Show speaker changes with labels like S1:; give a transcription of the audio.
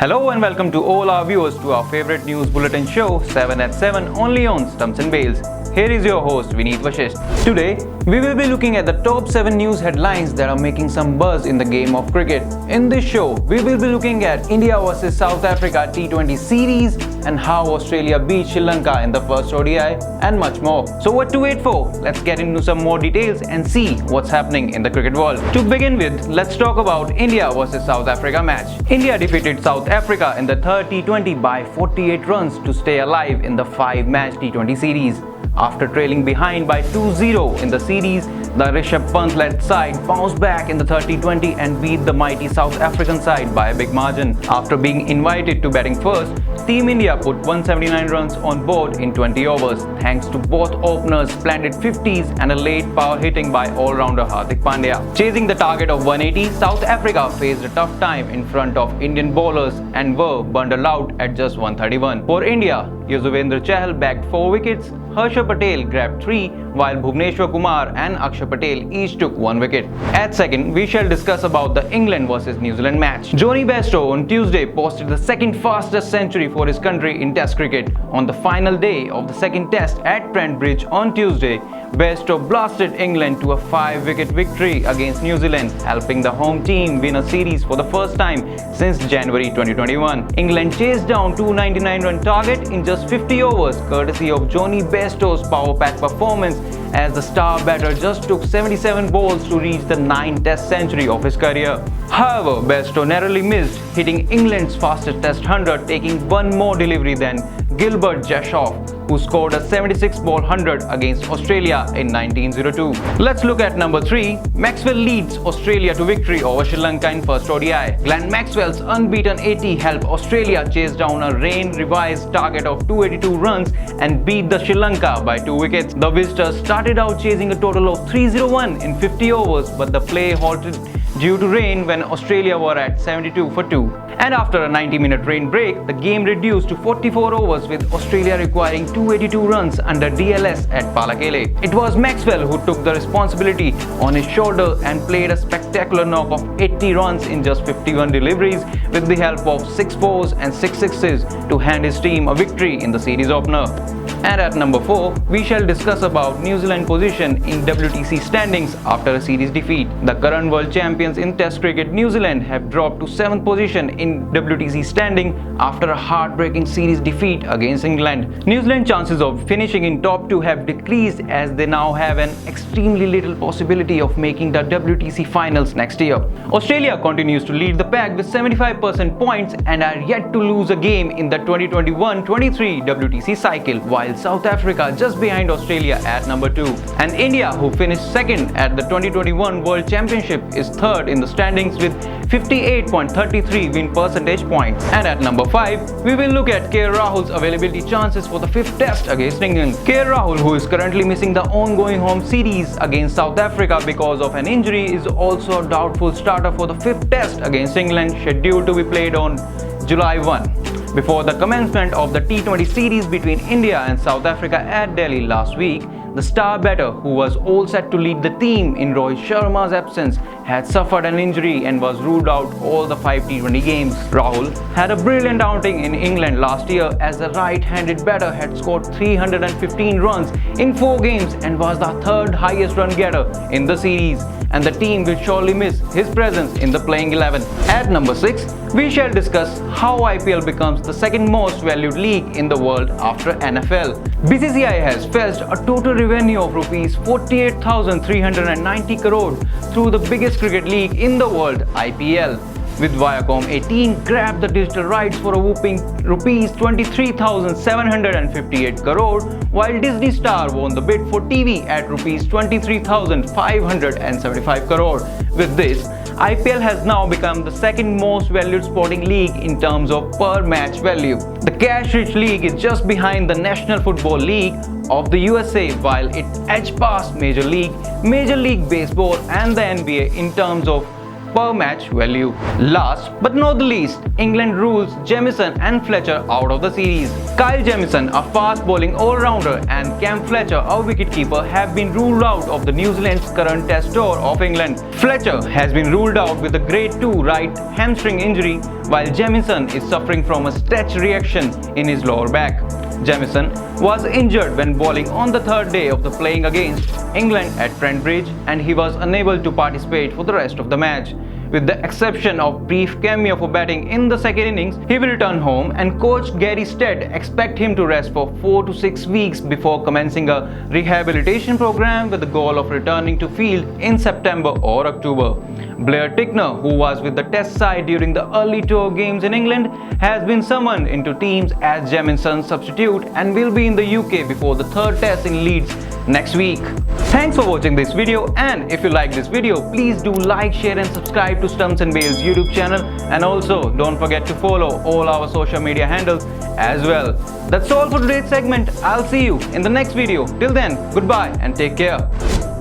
S1: Hello and welcome to all our viewers to our favorite news bulletin show 7 at 7 only on Stumps and Bails. Here is your host Vineet Vashisht. Today we will be looking at the top 7 news headlines that are making some buzz in the game of cricket. In this show we will be looking at India vs South Africa T20 series and how Australia beat Sri Lanka in the first ODI and much more. So what to wait for? Let's get into some more details and see what's happening in the cricket world. To begin with, let's talk about India vs South Africa match. India defeated South Africa in the third T20 by 48 runs to stay alive in the 5-match T20 series. After trailing behind by 2-0 in the series, the rishabhpant-led side bounced back in the third T20 and beat the mighty South African side by a big margin. After being invited to batting first, Team India put 179 runs on board in 20 overs thanks to both openers' splendid 50s and a late power hitting by all-rounder Hardik Pandya. Chasing the target of 180, South Africa faced a tough time in front of Indian bowlers and were bundled out at just 131. For India, Yuzvendra bagged 4 wickets, Harsha Patel grabbed 3, while Bhuvneshwar Kumar and Akshay Patel each took 1 wicket. At second, we shall discuss about the England vs New Zealand match. Jonny Bairstow on Tuesday posted the second fastest century for his country in Test cricket. On the final day of the second Test at Trent Bridge on Tuesday, Bairstow blasted England to a 5-wicket victory against New Zealand, helping the home team win a series for the first time since January 2021. England chased down 299-run target in just 50 overs, courtesy of Jonny Bairstow's power pack performance, as the star batter just took 77 balls to reach the 9th Test century of his career. However, Bairstow narrowly missed, hitting England's fastest Test 100, taking one more delivery than Gilbert Jashoff, who scored a 76-ball 100 against Australia in 1902. Let's look at number 3. Maxwell leads Australia to victory over Sri Lanka in first ODI. Glenn Maxwell's unbeaten 80 helped Australia chase down a rain-revised target of 282 runs and beat the Sri Lanka by 2 wickets. The visitors started out chasing a total of 301 in 50 overs, but the play halted due to rain when Australia were at 72 for 2. And after a 90-minute rain break, the game reduced to 44 overs with Australia requiring 282 runs under DLS at Palakele. It was Maxwell who took the responsibility on his shoulder and played a spectacular knock of 80 runs in just 51 deliveries with the help of 6 fours and 6 sixes to hand his team a victory in the series opener. And at number 4, we shall discuss about New Zealand's position in WTC standings after a series defeat. The current world champions in Test cricket, New Zealand, have dropped to 7th position in WTC standing after a heartbreaking series defeat against England. New Zealand's chances of finishing in top 2 have decreased as they now have an extremely little possibility of making the WTC finals next year. Australia continues to lead the pack with 75% points and are yet to lose a game in the 2021-23 WTC cycle, while South Africa just behind Australia at number 2. And India, who finished second at the 2021 World Championship, is third in the standings with 58.33 win percentage points. And at number 5, we will look at KL's availability chances for the 5th Test against England. KL, who is currently missing the ongoing home series against South Africa because of an injury, is also a doubtful starter for the 5th Test against England, scheduled to be played on July 1. Before the commencement of the T20 series between India and South Africa at Delhi last week, the star batter, who was all set to lead the team in Rohit Sharma's absence, had suffered an injury and was ruled out all the 5 T20 games. Rahul had a brilliant outing in England last year as the right-handed batter had scored 315 runs in 4 games and was the 3rd highest run getter in the series, and the team will surely miss his presence in the playing 11. At number 6, we shall discuss how IPL becomes the 2nd most valued league in the world after NFL. BCCI has fetched a total revenue of rupees 48,390 crore through the biggest cricket league in the world, IPL, with Viacom 18 grabbed the digital rights for a whopping rupees 23,758 crore, while Disney Star won the bid for TV at rupees 23,575 crore. With this, IPL has now become the 2nd most valued sporting league in terms of per match value. The cash-rich league is just behind the National Football League of the USA, while it edged past Major League Baseball and the NBA in terms of per match value. Last but not the least, England rules Jamieson and Fletcher out of the series. Kyle Jamieson, a fast bowling all-rounder, and Cam Fletcher, a wicketkeeper, have been ruled out of the New Zealand's current Test tour of England. Fletcher has been ruled out with a grade 2 right hamstring injury, while Jamieson is suffering from a stretch reaction in his lower back. Jamieson was injured when bowling on the third day of the playing against England at Trent Bridge, and he was unable to participate for the rest of the match. With the exception of brief cameo for batting in the second innings, he will return home, and coach Gary Stead expect him to rest for 4 to 6 weeks before commencing a rehabilitation program with the goal of returning to field in September or October. Blair Tickner, who was with the Test side during the early tour games in England, has been summoned into teams as Jamieson's substitute and will be in the UK before the third Test in Leeds next week. Thanks for watching this video, and if you like this video, please do like, share and subscribe to Stumps and Bails YouTube channel, and also don't forget to follow all our social media handles as well. That's all for today's segment. I'll see you in the next video. Till then, goodbye and take care.